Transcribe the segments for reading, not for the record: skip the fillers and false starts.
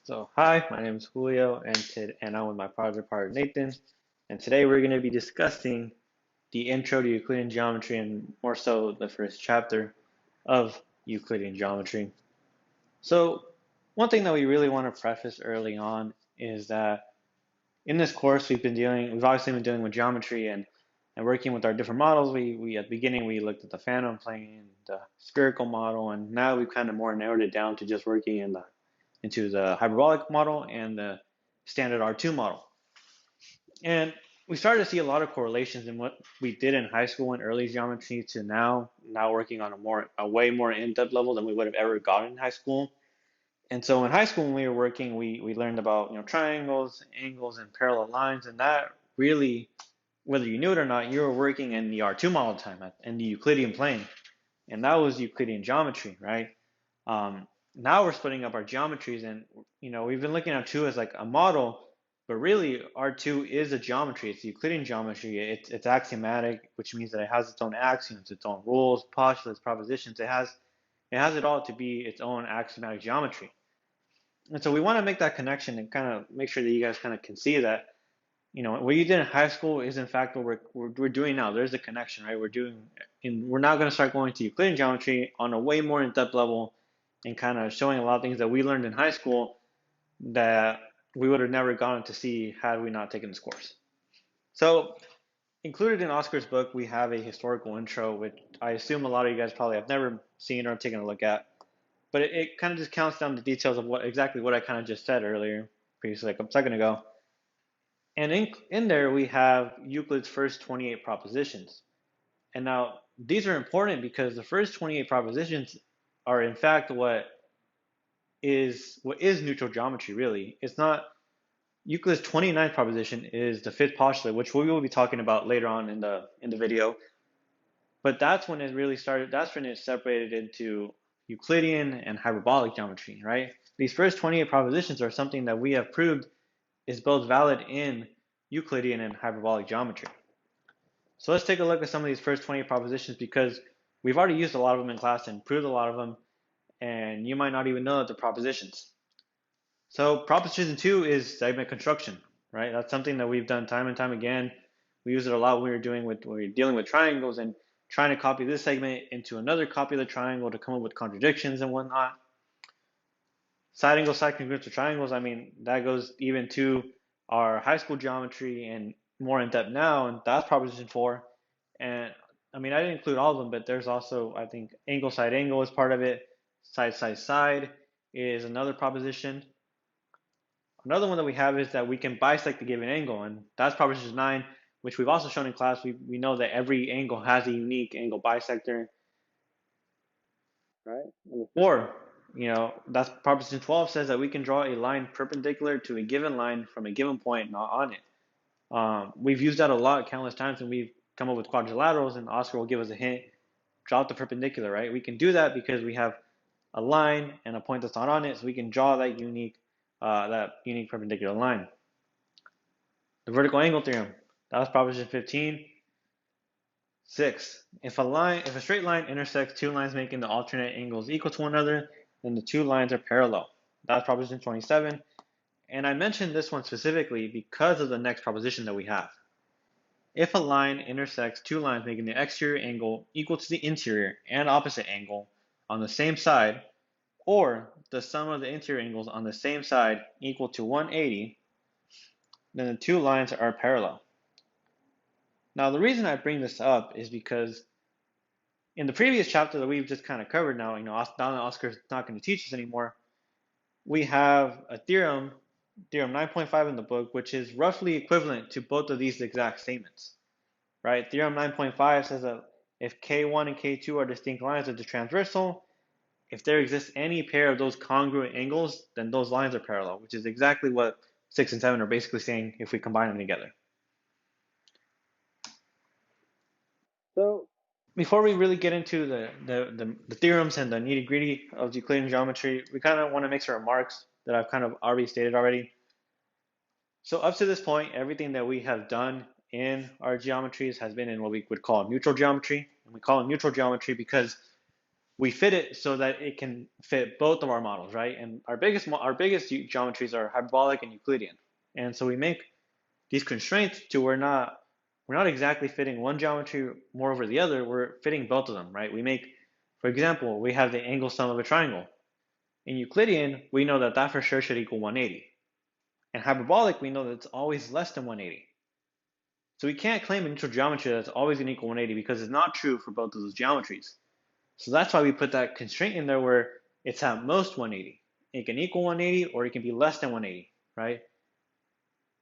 So, hi, my name is Julio, and I'm with my project partner Nathan. And today we're going to be discussing the intro to Euclidean geometry and more so the first chapter of Euclidean geometry. So, one thing that we really want to preface early on is that in this course we've obviously been dealing with geometry and working with our different models. We at the beginning we looked at the phantom plane, the spherical model, and now we've kind of more narrowed it down to just working into the hyperbolic model and the standard R2 model. And we started to see a lot of correlations in what we did in high school and early geometry to now working on a way more in-depth level than we would have ever gotten in high school. And so in high school when we were working, we learned about triangles, angles, and parallel lines, and that really, whether you knew it or not, you were working in the R2 model time in the Euclidean plane, and that was Euclidean geometry, right? Now we're splitting up our geometries, and we've been looking at two as like a model, but really R2 is a geometry. It's Euclidean geometry. It's axiomatic, which means that it has its own axioms, its own rules, postulates, propositions. It has it all to be its own axiomatic geometry. And so we want to make that connection and kind of make sure that you guys kind of can see that what you did in high school is in fact what we're doing now. There's a connection, right? We're now going to start going to Euclidean geometry on a way more in-depth level and kind of showing a lot of things that we learned in high school that we would have never gotten to see had we not taken this course. So included in Oscar's book, we have a historical intro, which I assume a lot of you guys probably have never seen or taken a look at. But it kind of just counts down the details of exactly what I kind of just said earlier, previously, like a second ago. And in there, we have Euclid's first 28 propositions. And now these are important because the first 28 propositions are in fact what is neutral geometry really. It's not Euclid's 29th proposition is the fifth postulate, which we will be talking about later on in the video. But that's when it really started. That's when it separated into Euclidean and hyperbolic geometry, right? These first 28 propositions are something that we have proved is both valid in Euclidean and hyperbolic geometry. So let's take a look at some of these first 28 propositions because we've already used a lot of them in class and proved a lot of them, and you might not even know that they're propositions. So proposition 2 is segment construction, right? That's something that we've done time and time again. We use it a lot when we're dealing with triangles and trying to copy this segment into another copy of the triangle to come up with contradictions and whatnot. Side angle, side congruence of triangles, I mean, that goes even to our high school geometry and more in depth now, and that's proposition 4. And I mean, I didn't include all of them, but there's also, I think, angle, side angle is part of it. Side, side, side is another proposition. Another one that we have is that we can bisect the given angle, and that's proposition 9, which we've also shown in class. We know that every angle has a unique angle bisector, right? And 4, that's proposition 12 says that we can draw a line perpendicular to a given line from a given point, not on it. We've used that a lot countless times when we've come up with quadrilaterals, and Oscar will give us a hint, draw the perpendicular, right? We can do that because we have a line and a point that's not on it, so we can draw that unique perpendicular line. The vertical angle theorem, that was proposition 15. 6. If a straight line intersects two lines making the alternate angles equal to one another, then the two lines are parallel. That's proposition 27. And I mentioned this one specifically because of the next proposition that we have. If a line intersects two lines making the exterior angle equal to the interior and opposite angle on the same side, or the sum of the interior angles on the same side equal to 180, then the two lines are parallel. Now, the reason I bring this up is because in the previous chapter that we've just kind of covered now, now that Oscar's not going to teach us anymore, we have a theorem 9.5 in the book, which is roughly equivalent to both of these exact statements, right? Theorem 9.5 says that if K1 and K2 are distinct lines of the transversal, if there exists any pair of those congruent angles, then those lines are parallel, which is exactly what 6 and 7 are basically saying if we combine them together. So before we really get into the theorems and the nitty-gritty of Euclidean geometry, we kind of want to make some remarks that I've kind of already stated already. So up to this point, everything that we have done in our geometries has been in what we would call neutral geometry. And we call it neutral geometry because we fit it so that it can fit both of our models, right? And our biggest geometries are hyperbolic and Euclidean. And so we make these constraints to we're not exactly fitting one geometry more over the other, we're fitting both of them, right? We make, for example, we have the angle sum of a triangle. In Euclidean, we know that that for sure should equal 180. And hyperbolic, we know that it's always less than 180. So we can't claim a neutral geometry that's always going to equal 180 because it's not true for both of those geometries. So that's why we put that constraint in there where it's at most 180. It can equal 180 or it can be less than 180, right?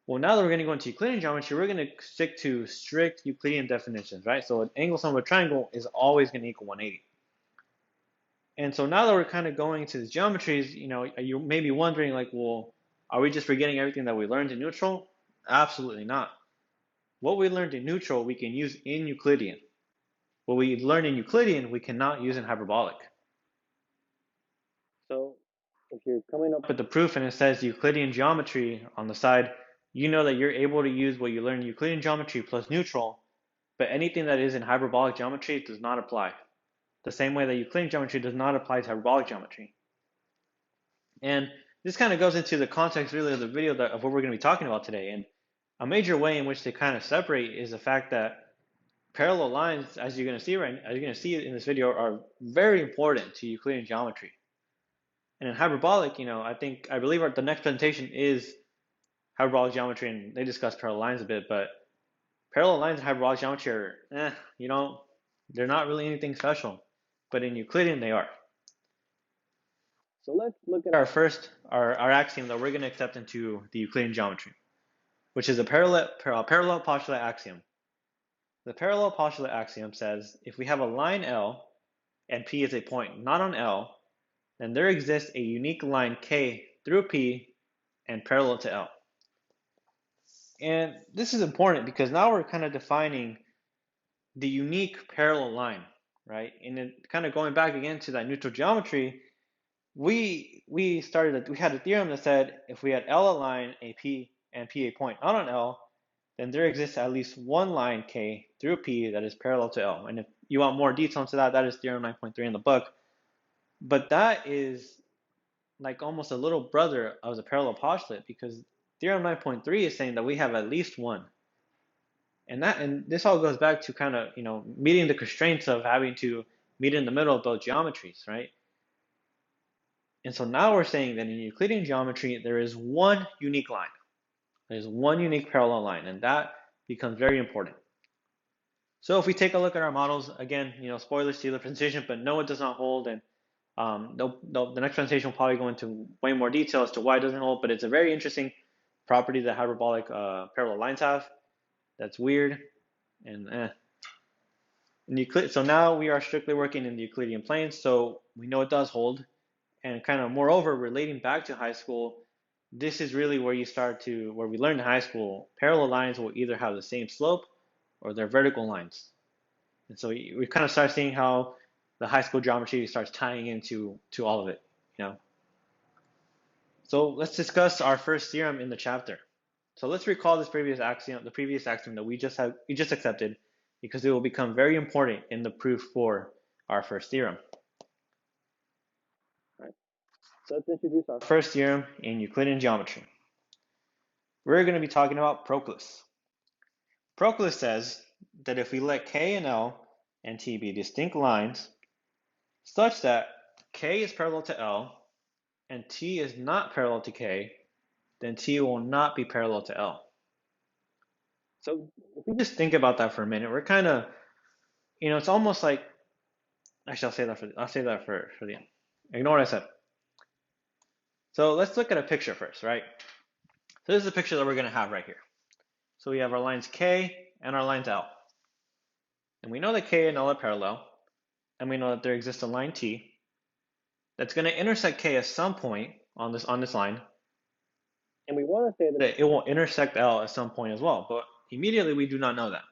Well, now that we're going to go into Euclidean geometry, we're going to stick to strict Euclidean definitions, right? So an angle sum of a triangle is always going to equal 180. And so now that we're kind of going to the geometries, you may be wondering like, well, are we just forgetting everything that we learned in neutral? Absolutely not. What we learned in neutral, we can use in Euclidean. What we learned in Euclidean, we cannot use in hyperbolic. So if you're coming up with the proof and it says Euclidean geometry on the side, you know that you're able to use what you learned in Euclidean geometry plus neutral, but anything that is in hyperbolic geometry does not apply. The same way that Euclidean geometry does not apply to hyperbolic geometry. And this kind of goes into the context really of the video of what we're going to be talking about today. And a major way in which they kind of separate is the fact that parallel lines, as you're going to see in this video, are very important to Euclidean geometry. And in hyperbolic, I believe the next presentation is hyperbolic geometry, and they discuss parallel lines a bit, but parallel lines in hyperbolic geometry are, they're not really anything special. But in Euclidean, they are. So let's look at our axiom that we're going to accept into the Euclidean geometry, which is a parallel postulate axiom. The parallel postulate axiom says if we have a line L and P is a point not on L, then there exists a unique line K through P and parallel to L. And this is important because now we're kind of defining the unique parallel line, right? And then kind of going back again to that neutral geometry, we had a theorem that said if we had L a line, a P, and P a point not on L, then there exists at least one line K through P that is parallel to L. And if you want more detail into that, that is theorem 9.3 in the book. But that is like almost a little brother of the parallel postulate because theorem 9.3 is saying that we have at least one. And this all goes back to kind of, meeting the constraints of having to meet in the middle of both geometries, right? And so now we're saying that in Euclidean geometry, there is one unique line. There's one unique parallel line, and that becomes very important. So if we take a look at our models, again, spoilers to the presentation, but no, it does not hold, and the next presentation will probably go into way more detail as to why it doesn't hold, but it's a very interesting property that hyperbolic parallel lines have. That's weird, and so now we are strictly working in the Euclidean plane, so we know it does hold, and kind of moreover, relating back to high school, this is really where we learn in high school, parallel lines will either have the same slope or they're vertical lines. And so we kind of start seeing how the high school geometry starts tying into all of it, So let's discuss our first theorem in the chapter. So let's recall the previous axiom that we just accepted, because it will become very important in the proof for our first theorem. All right. So let's introduce our first theorem in Euclidean geometry. We're going to be talking about Proclus. Proclus says that if we let K and L and T be distinct lines such that K is parallel to L and T is not parallel to K, then T will not be parallel to L. So if we just think about that for a minute, we're kind of, it's almost like, actually I'll say that for the end. Ignore what I said. So let's look at a picture first, right? So this is a picture that we're going to have right here. So we have our lines K and our lines L. And we know that K and L are parallel, and we know that there exists a line T that's going to intersect K at some point on this line. And we want to say that it will intersect L at some point as well, but immediately we do not know that.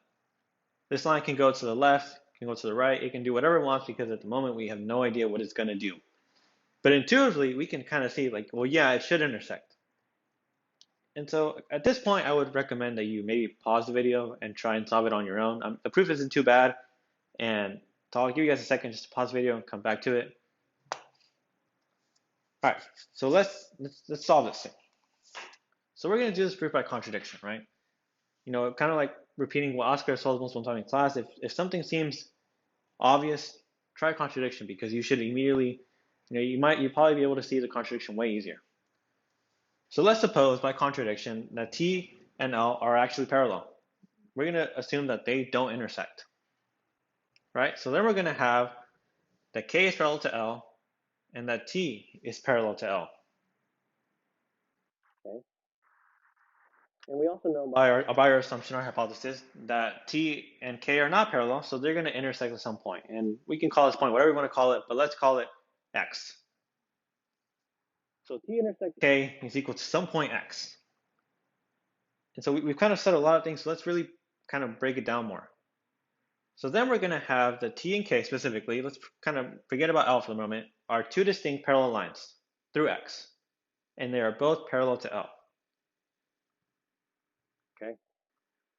This line can go to the left, can go to the right, it can do whatever it wants because at the moment we have no idea what it's going to do. But intuitively we can kind of see like, well, yeah, it should intersect. And so at this point I would recommend that you maybe pause the video and try and solve it on your own. The proof isn't too bad, and So I'll give you guys a second just to pause the video and come back to it. All right, so let's solve this thing. So we're going to do this proof by contradiction, right? You know, kind of like repeating what Oscar told us most one time in class. If something seems obvious, try contradiction, because you should immediately, you probably be able to see the contradiction way easier. So let's suppose by contradiction that T and L are actually parallel. We're going to assume that they don't intersect, right? So then we're going to have that K is parallel to L and that T is parallel to L. Okay. And we also know by our assumption, our hypothesis, that T and K are not parallel, so they're going to intersect at some point. And we can call this point whatever we want to call it, but let's call it X. So T intersect K is equal to some point X. And so we've kind of said a lot of things, so let's really kind of break it down more. So then we're going to have the T and K specifically, let's kind of forget about L for the moment, are two distinct parallel lines through X. And they are both parallel to L. Okay.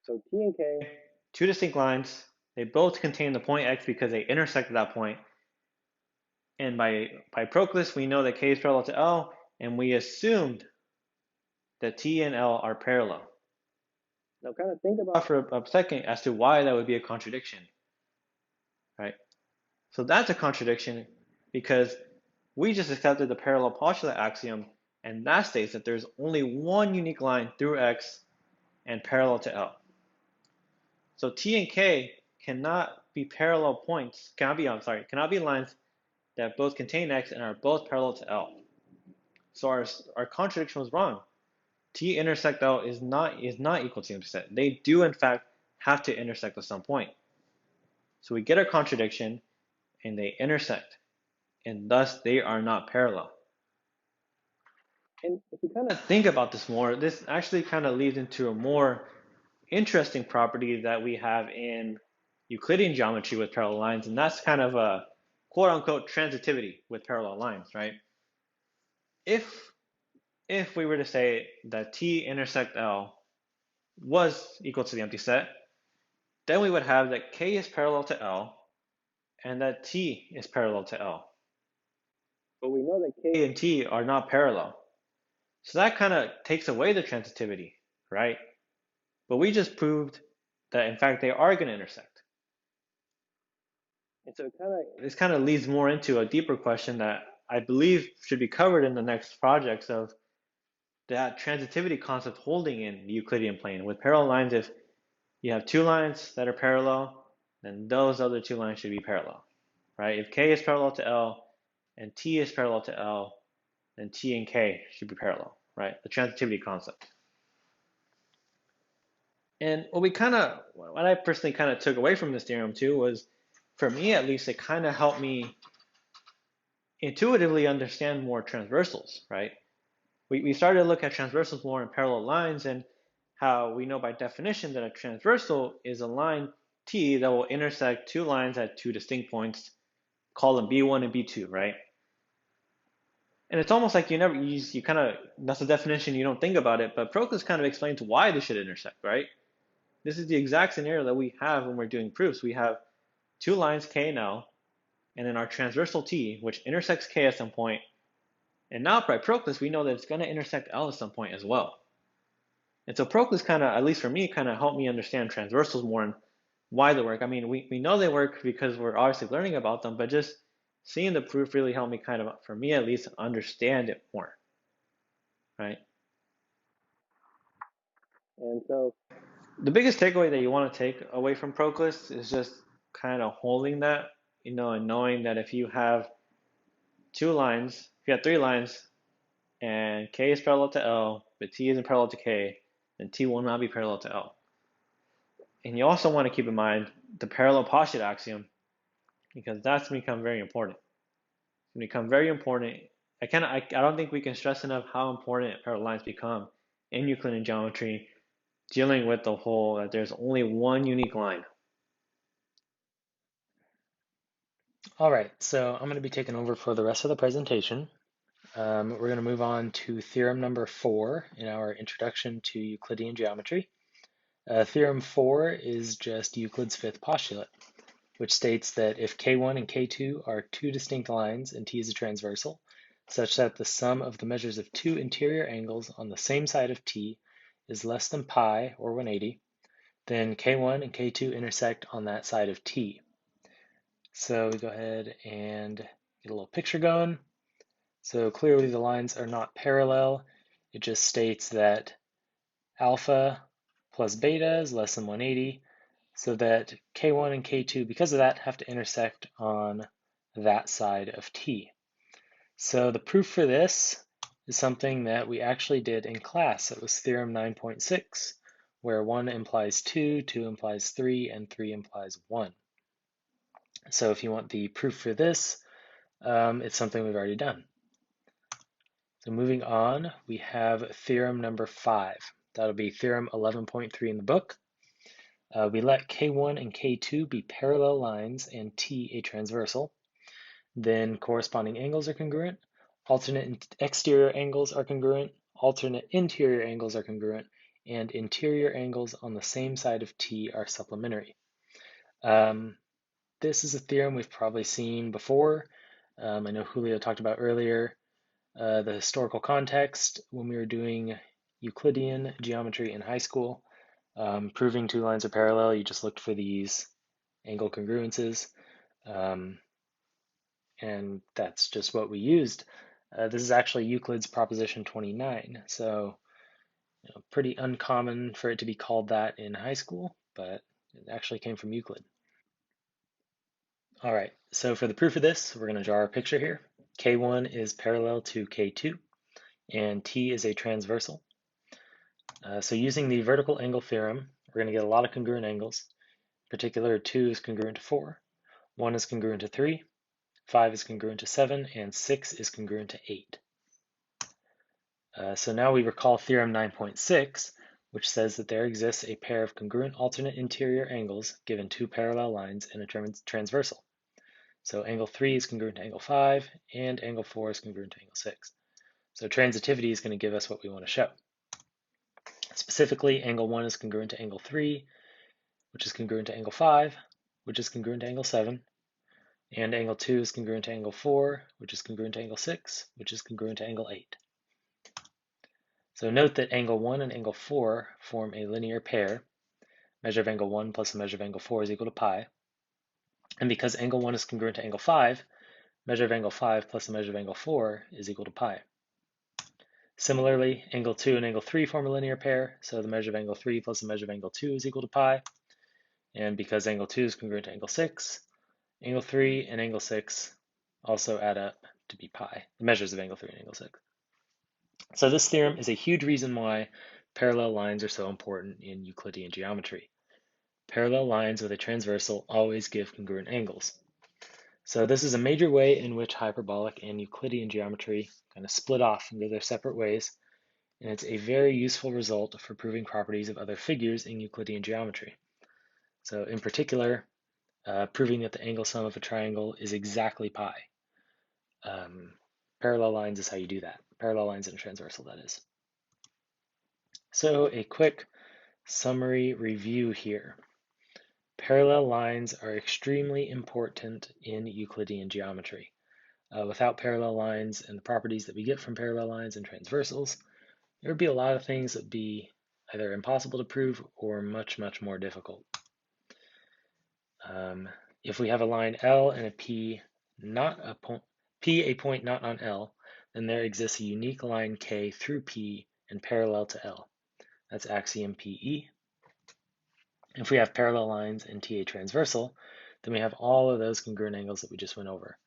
So T and K, two distinct lines. They both contain the point X because they intersect at that point. And by Proclus, we know that K is parallel to L, and we assumed that T and L are parallel. Now kind of think about for a second as to why that would be a contradiction, right? So that's a contradiction because we just accepted the parallel postulate axiom, and that states that there's only one unique line through X and parallel to L. So T and K cannot be parallel points, cannot be lines that both contain X and are both parallel to L. So our contradiction was wrong. T intersect L is not equal to intersect. They do in fact have to intersect at some point. So we get our contradiction and they intersect, and thus they are not parallel. And if you kind of think about this more, this actually kind of leads into a more interesting property that we have in Euclidean geometry with parallel lines, and that's kind of a quote-unquote transitivity with parallel lines, right? If we were to say that T intersect L was equal to the empty set, then we would have that K is parallel to L and that T is parallel to L. But we know that K and T are not parallel. So that kind of takes away the transitivity, right? But we just proved that in fact they are going to intersect. And so this kind of leads more into a deeper question that I believe should be covered in the next projects of that transitivity concept holding in the Euclidean plane. With parallel lines, if you have two lines that are parallel, then those other two lines should be parallel, right? If K is parallel to L and T is parallel to L, then T and K should be parallel, right? The transitivity concept. And what I personally kind of took away from this theorem too was, for me at least, it kind of helped me intuitively understand more transversals, right? We started to look at transversals more in parallel lines, and how we know by definition that a transversal is a line T that will intersect two lines at two distinct points, call them B1 and B2, right? And it's almost like you kind of, that's a definition, you don't think about it, but Proclus kind of explains why they should intersect, right? This is the exact scenario that we have when we're doing proofs. We have two lines K and L, and then our transversal T, which intersects K at some point. And now by Proclus, we know that it's going to intersect L at some point as well. And so Proclus kind of, at least for me, kind of helped me understand transversals more and why they work. I mean, we know they work because we're obviously learning about them, but just seeing the proof really helped me kind of, for me at least, understand it more, right? And so the biggest takeaway that you want to take away from Proclus is just kind of holding that, and knowing that if you have two lines, if you have three lines, and K is parallel to L, but T isn't parallel to K, then T will not be parallel to L. And you also want to keep in mind the parallel postulate axiom, because that's going to become very important. It's going to become very important. I don't think we can stress enough how important parallel lines become in Euclidean geometry, dealing with the whole that there's only one unique line. All right, so I'm going to be taking over for the rest of the presentation. We're going to move on to theorem number 4 in our introduction to Euclidean geometry. Theorem 4 is just Euclid's fifth postulate. which states that if K1 and K2 are two distinct lines and T is a transversal, such that the sum of the measures of two interior angles on the same side of T is less than pi, or 180, then K1 and K2 intersect on that side of T. So we go ahead and get a little picture going. So clearly the lines are not parallel. It just states that alpha plus beta is less than 180, so that K1 and K2, because of that, have to intersect on that side of T. So the proof for this is something that we actually did in class. It was theorem 9.6, where 1 implies 2, 2 implies 3, and 3 implies 1. So if you want the proof for this, it's something we've already done. So moving on, we have theorem number 5. That'll be theorem 11.3 in the book. We let K1 and K2 be parallel lines and T a transversal. Then corresponding angles are congruent, alternate exterior angles are congruent, alternate interior angles are congruent, and interior angles on the same side of T are supplementary. This is a theorem we've probably seen before. I know Julio talked about earlier the historical context when we were doing Euclidean geometry in high school. Proving two lines are parallel, you just looked for these angle congruences, and that's just what we used. This is actually Euclid's proposition 29, so pretty uncommon for it to be called that in high school, but it actually came from Euclid. All right, so for the proof of this, we're going to draw our picture here. K1 is parallel to K2, and T is a transversal. So using the vertical angle theorem, we're going to get a lot of congruent angles. In particular, 2 is congruent to 4, 1 is congruent to 3, 5 is congruent to 7, and 6 is congruent to 8. So now we recall theorem 9.6, which says that there exists a pair of congruent alternate interior angles given two parallel lines in a transversal. So angle 3 is congruent to angle 5, and angle 4 is congruent to angle 6. So transitivity is going to give us what we want to show. Specifically, angle 1 is congruent to angle 3, which is congruent to angle 5, which is congruent to angle 7, and angle 2 is congruent to angle 4, which is congruent to angle 6, which is congruent to angle 8. So note that angle 1 and angle 4 form a linear pair. Measure of angle 1 plus the measure of angle 4 is equal to pi. And because angle 1 is congruent to angle 5, measure of angle 5 plus the measure of angle 4 is equal to pi. Similarly, angle 2 and angle 3 form a linear pair, so the measure of angle 3 plus the measure of angle 2 is equal to pi. And because angle 2 is congruent to angle 6, angle 3 and angle 6 also add up to be pi, the measures of angle 3 and angle 6. So this theorem is a huge reason why parallel lines are so important in Euclidean geometry. Parallel lines with a transversal always give congruent angles. So this is a major way in which hyperbolic and Euclidean geometry kind of split off and go their separate ways, and it's a very useful result for proving properties of other figures in Euclidean geometry. So in particular, proving that the angle sum of a triangle is exactly pi. Parallel lines is how you do that. Parallel lines in a transversal, that is. So a quick summary review here. Parallel lines are extremely important in Euclidean geometry. Without parallel lines and the properties that we get from parallel lines and transversals, there would be a lot of things that would be either impossible to prove or much, much more difficult. If we have a line L and a P, a point not on L, then there exists a unique line K through P and parallel to L. That's axiom PE. If we have parallel lines and T a transversal, then we have all of those congruent angles that we just went over.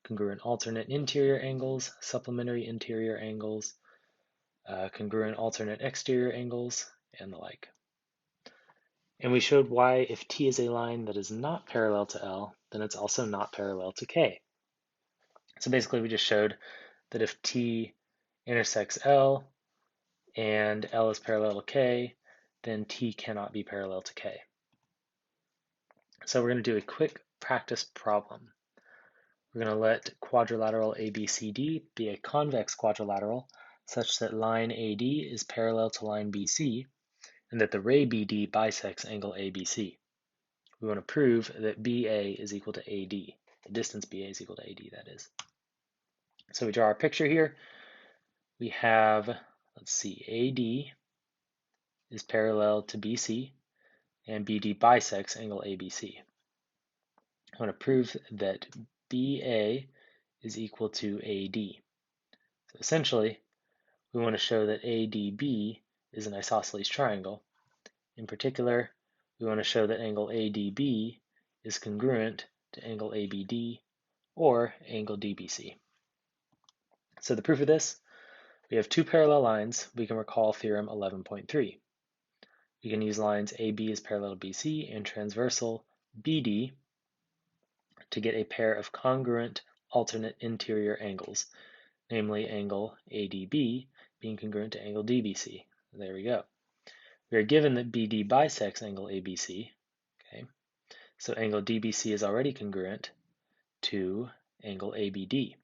Congruent alternate interior angles, supplementary interior angles, congruent alternate exterior angles, and the like. And we showed why if T is a line that is not parallel to L, then it's also not parallel to K. So basically we just showed that if T intersects L and L is parallel to K, then T cannot be parallel to K. So we're going to do a quick practice problem. We're going to let quadrilateral ABCD be a convex quadrilateral such that line AD is parallel to line BC and that the ray BD bisects angle ABC. we want to prove that BA is equal to AD. The distance BA is equal to AD, that is. So we draw our picture here. We have, let's see, AD is parallel to BC, and BD bisects angle ABC. I want to prove that BA is equal to AD. So essentially, we want to show that ADB is an isosceles triangle. In particular, we want to show that angle ADB is congruent to angle ABD or angle DBC. So the proof of this, we have two parallel lines. We can recall theorem 11.3. We can use lines AB is parallel to BC and transversal BD to get a pair of congruent alternate interior angles, namely angle ADB being congruent to angle DBC. There we go. We are given that BD bisects angle ABC. Okay, so angle DBC is already congruent to angle ABD.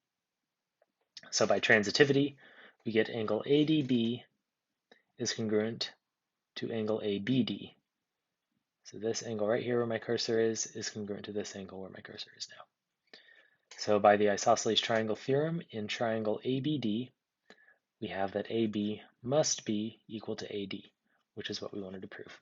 So by transitivity, we get angle ADB is congruent to angle ABD. So this angle right here where my cursor is congruent to this angle where my cursor is now. So by the isosceles triangle theorem in triangle ABD, we have that AB must be equal to AD, which is what we wanted to prove.